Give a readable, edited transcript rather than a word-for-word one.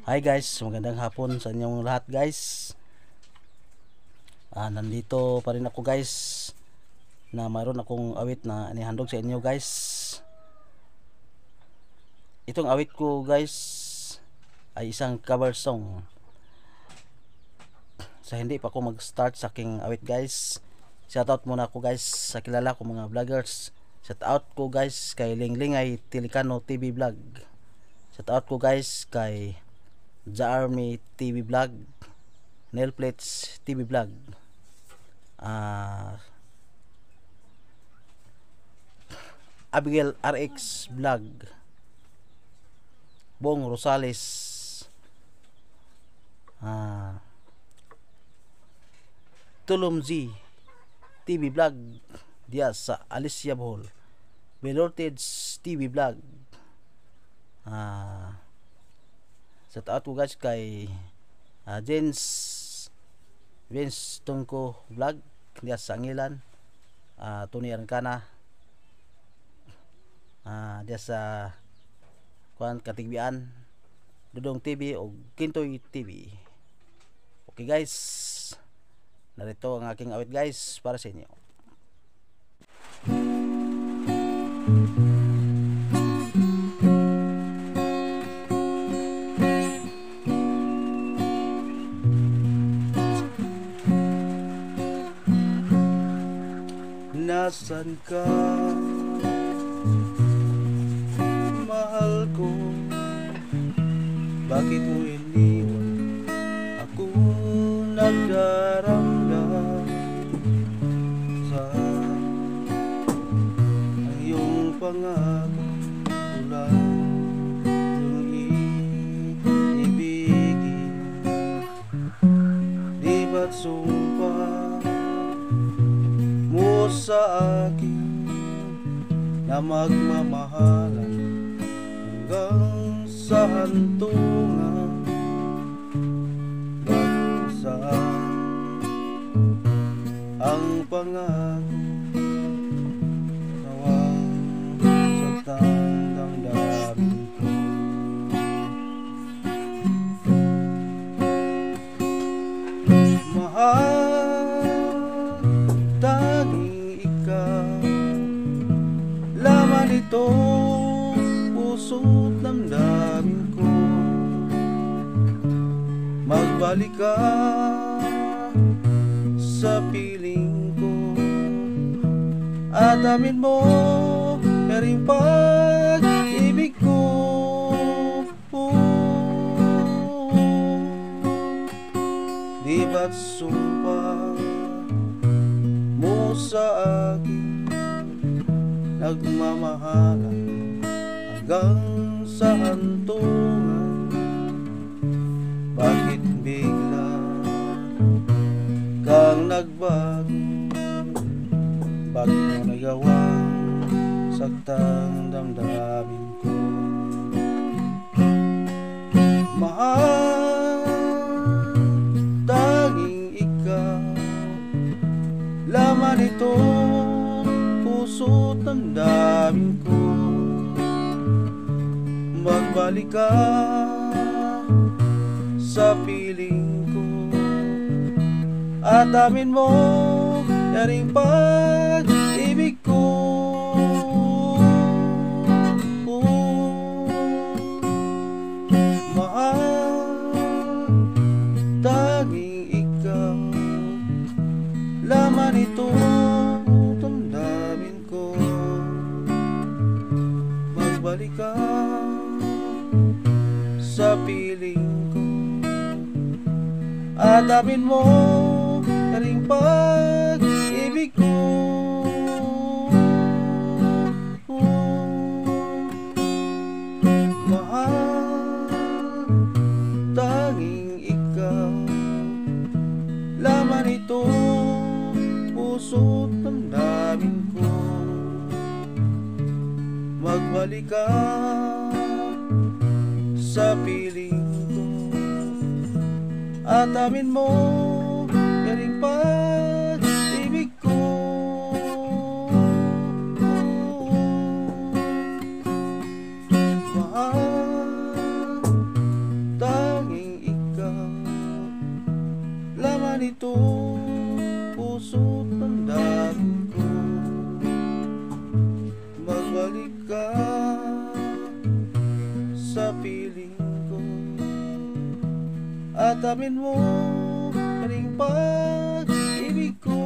Hi guys, magandang hapon sa inyong lahat guys. Nandito pa rin ako guys na mayroon akong awit na inihandog sa inyo guys. Itong awit ko guys ay isang cover song. Sa hindi pa ako mag-start sa aking awit guys, shoutout muna ako guys sa kilala ko mga vloggers. Shoutout ko guys kay Linglingay Tilicano TV Vlog. Shoutout ko guys kay The Army TV Vlog, Nailplates TV Vlog, Abigail RX Vlog, Bong Rosales, Tulum Z TV Vlog, Diaz sa Alicia Bohol, Belorteds TV Vlog, shout out ko guys kay Vince Tungko Vlog diya sa Angilan, Tony Arcana diya sa Kuan Katigbian, Dudong TV o Kintoy TV. Okay guys, narito ang aking awit guys para sa inyo. Nasaan ka, mahal ko? Bakit mo iniwan ako nagdaramdam sa iyong pangako? Ulan yung iibigin, di ba't sumpa mo sa akin na magmamahalan hanggang sa hantungan? Bakit saan ang pangako? Nawang saktang damdamin ko. Mahal, tanging ikaw, laman itong puso't damdamin ko. Magbalik ka sa piling ko at amin mo na rin pag-ibig ko. Di ba't sumpa mo sa akin nagmamahalan hanggang sa hantungan? Bakit bigla kang nagbago? Bakit mo nagawang saktang damdamin ko? Mahal, tanging ikaw, laman itong puso't damdamin ko. Magbalik ka sa piling ko at amin mo na ring pag-ibig ko. Mahal, tanging ikaw, laman itong damdamin ko. Magbalik ka sa piling ko at amin mo na ring pag-ibig ko. Mahal, tanging ikaw, laman itong puso't damdamin ko. Magbalik ka sa piling ko at amin mo na ring pag-ibig ko. Mahal, tanging dito, puso't tandaan ko, magbalik ka sa piling ko, at amin mo kaning pag-ibig ko.